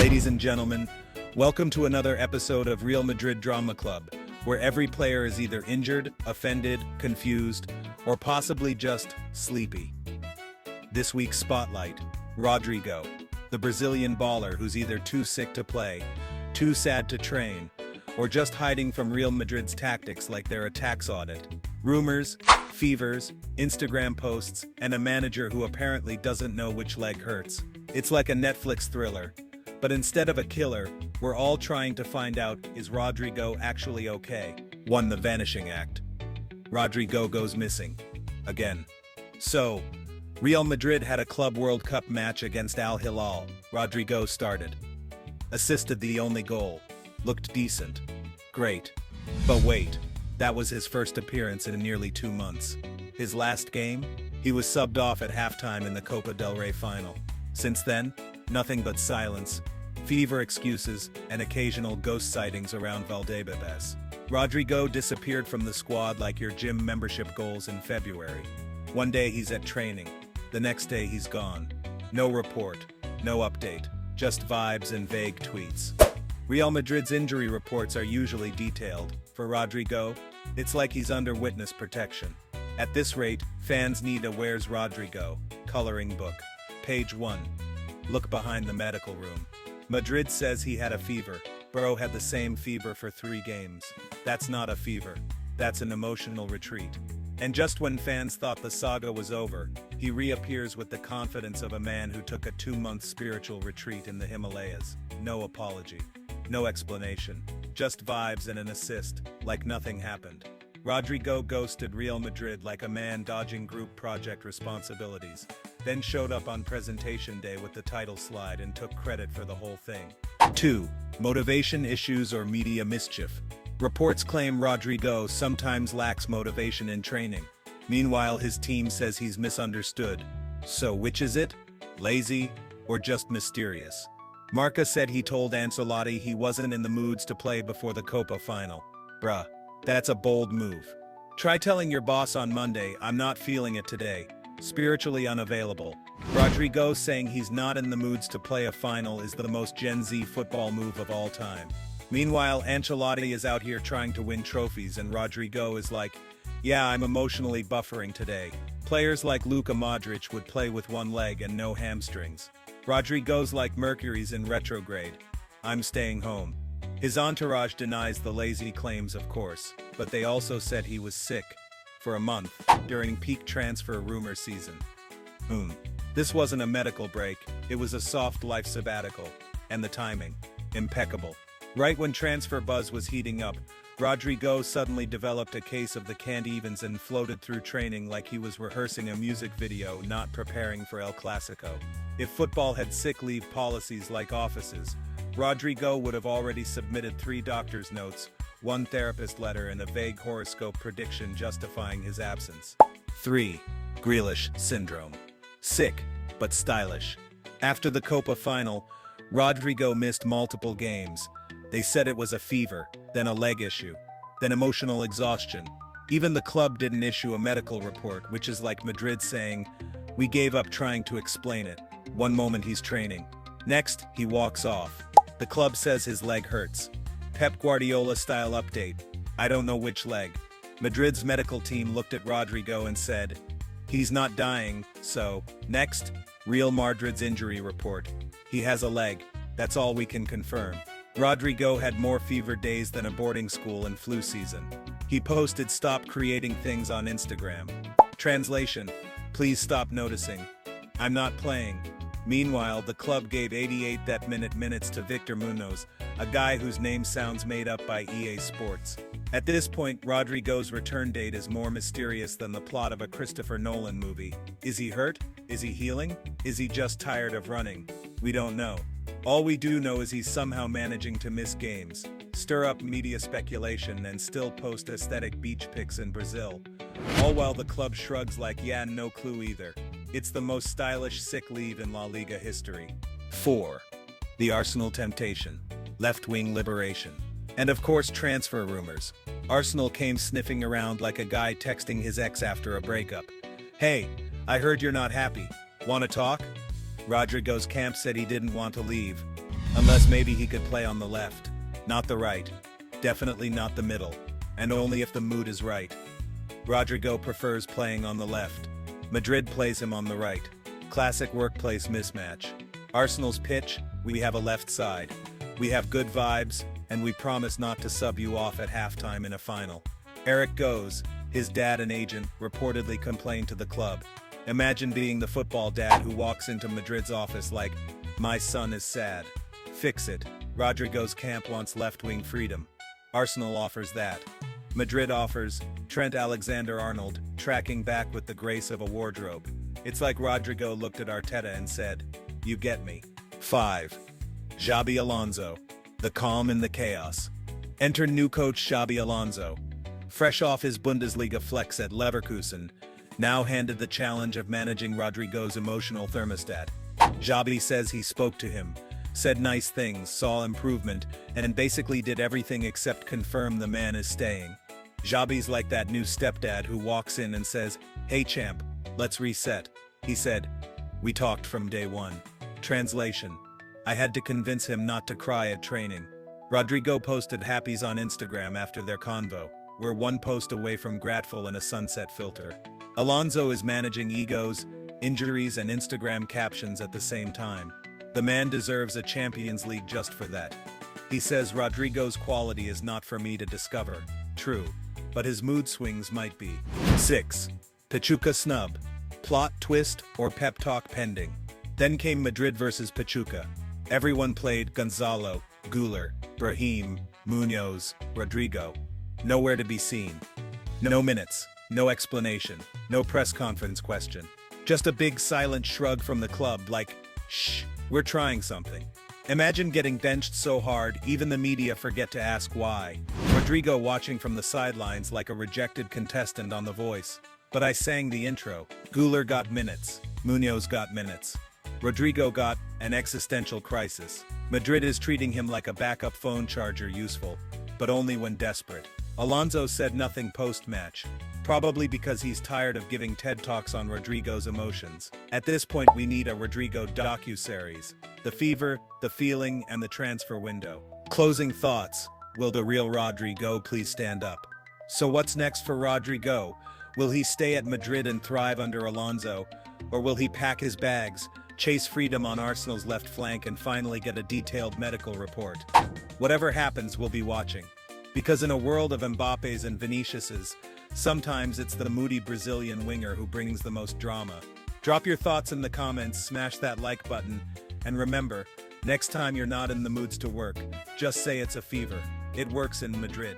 Ladies and gentlemen, welcome to another episode of Real Madrid Drama Club, where every player is either injured, offended, confused, or possibly just sleepy. This week's spotlight, Rodrygo, the Brazilian baller who's either too sick to play, too sad to train, or just hiding from Real Madrid's tactics like they're a tax audit. Rumors, fevers, Instagram posts, and a manager who apparently doesn't know which leg hurts. It's like a Netflix thriller. But instead of a killer, we're all trying to find out, is Rodrygo actually okay? 1. The Vanishing Act. Rodrygo goes missing. Again. So, Real Madrid had a Club World Cup match against Al Hilal. Rodrygo started. Assisted the only goal. Looked decent. Great. But wait, that was his first appearance in nearly 2 months. His last game? He was subbed off at halftime in the Copa del Rey final. Since then, nothing but silence, fever excuses, and occasional ghost sightings around Valdebebas. Rodrygo disappeared from the squad like your gym membership goals in February. One day he's at training, the next day he's gone. No report, no update, just vibes and vague tweets. Real Madrid's injury reports are usually detailed. For Rodrygo, it's like he's under witness protection. At this rate, fans need a Where's Rodrygo coloring book. Page 1. Look behind the medical room. Madrid says he had a fever. Bro had the same fever for 3 games. That's not a fever. That's an emotional retreat. And just when fans thought the saga was over, he reappears with the confidence of a man who took a 2-month spiritual retreat in the Himalayas. No apology. No explanation. Just vibes and an assist, like nothing happened. Rodrygo ghosted Real Madrid like a man dodging group project responsibilities, then showed up on presentation day with the title slide and took credit for the whole thing. 2. Motivation issues or media mischief. Reports claim Rodrygo sometimes lacks motivation in training. Meanwhile, his team says he's misunderstood. So which is it? Lazy or just mysterious? Marca said he told Ancelotti he wasn't in the moods to play before the Copa final. Bruh, that's a bold move. Try telling your boss on Monday, I'm not feeling it today. Spiritually unavailable. Rodrygo saying he's not in the moods to play a final is the most Gen Z football move of all time. Meanwhile, Ancelotti is out here trying to win trophies and Rodrygo is like, yeah, I'm emotionally buffering today. Players like Luka Modric would play with one leg and no hamstrings. Rodrygo's like Mercury's in retrograde. I'm staying home. His entourage denies the lazy claims, of course, but they also said he was sick for a month during peak transfer rumor season. This wasn't a medical break, it was a soft life sabbatical. And the timing, impeccable. Right when transfer buzz was heating up, Rodrygo suddenly developed a case of the can't evens and floated through training like he was rehearsing a music video, not preparing for El Clasico. If football had sick leave policies like offices, Rodrygo would have already submitted 3 doctor's notes, 1 therapist letter and a vague horoscope prediction justifying his absence. 3. Grealish syndrome. Sick, but stylish. After the Copa final, Rodrygo missed multiple games. They said it was a fever, then a leg issue, then emotional exhaustion. Even the club didn't issue a medical report, which is like Madrid saying, we gave up trying to explain it. One moment he's training. Next, he walks off. The club says his leg hurts. Pep Guardiola-style update. I don't know which leg. Madrid's medical team looked at Rodrygo and said, he's not dying, so. Next, Real Madrid's injury report. He has a leg. That's all we can confirm. Rodrygo had more fever days than a boarding school in flu season. He posted stop creating things on Instagram. Translation, please stop noticing. I'm not playing. Meanwhile, the club gave 88 that minutes to Victor Munoz, a guy whose name sounds made up by EA Sports. At this point, Rodrygo's return date is more mysterious than the plot of a Christopher Nolan movie. Is he hurt? Is he healing? Is he just tired of running? We don't know. All we do know is he's somehow managing to miss games, stir up media speculation and still post aesthetic beach pics in Brazil. All while the club shrugs like, yeah, no clue either. It's the most stylish sick leave in La Liga history. 4. The Arsenal temptation. Left-wing liberation. And of course transfer rumors. Arsenal came sniffing around like a guy texting his ex after a breakup. Hey, I heard you're not happy. Wanna talk? Rodrygo's camp said he didn't want to leave. Unless maybe he could play on the left, not the right, definitely not the middle, and only if the mood is right. Rodrygo prefers playing on the left. Madrid plays him on the right. Classic workplace mismatch. Arsenal's pitch, we have a left side. We have good vibes, and we promise not to sub you off at halftime in a final. Eric goes, his dad and agent, reportedly complained to the club. Imagine being the football dad who walks into Madrid's office like, "My son is sad. Fix it." Rodrygo's camp wants left-wing freedom. Arsenal offers that. Madrid offers Trent Alexander-Arnold, tracking back with the grace of a wardrobe. It's like Rodrygo looked at Arteta and said, "You get me." 5. Xabi Alonso. The calm in the chaos. Enter new coach Xabi Alonso. Fresh off his Bundesliga flex at Leverkusen, now handed the challenge of managing Rodrygo's emotional thermostat. Xabi says he spoke to him, said nice things, saw improvement, and basically did everything except confirm the man is staying. Xabi's like that new stepdad who walks in and says, "Hey champ, let's reset." He said, "We talked from day one." Translation: I had to convince him not to cry at training. Rodrygo posted happies on Instagram after their convo. We're one post away from grateful and a sunset filter. Alonso is managing egos, injuries, and Instagram captions at the same time. The man deserves a Champions League just for that. He says Rodrygo's quality is not for me to discover. True, but his mood swings might be. 6. Pachuca snub. Plot twist or pep talk pending. Then came Madrid versus Pachuca. Everyone played Gonzalo, Güler, Brahim, Munoz, Rodrygo. Nowhere to be seen. No minutes, no explanation, no press conference question. Just a big silent shrug from the club like, "Shh, we're trying something." Imagine getting benched so hard, even the media forget to ask why. Rodrygo watching from the sidelines like a rejected contestant on The Voice. But I sang the intro. Güler got minutes. Munoz got minutes. Rodrygo got an existential crisis. Madrid is treating him like a backup phone charger, useful, but only when desperate. Alonso said nothing post-match, probably because he's tired of giving TED Talks on Rodrygo's emotions. At this point we need a Rodrygo docu-series. The fever, the feeling, and the transfer window. Closing thoughts. Will the real Rodrygo please stand up? So what's next for Rodrygo? Will he stay at Madrid and thrive under Alonso? Or will he pack his bags, chase freedom on Arsenal's left flank, and finally get a detailed medical report? Whatever happens, we'll be watching. Because in a world of Mbappés and Viniciuses, sometimes it's the moody Brazilian winger who brings the most drama. Drop your thoughts in the comments, smash that like button, and remember, next time you're not in the moods to work, just say it's a fever. It works in Madrid.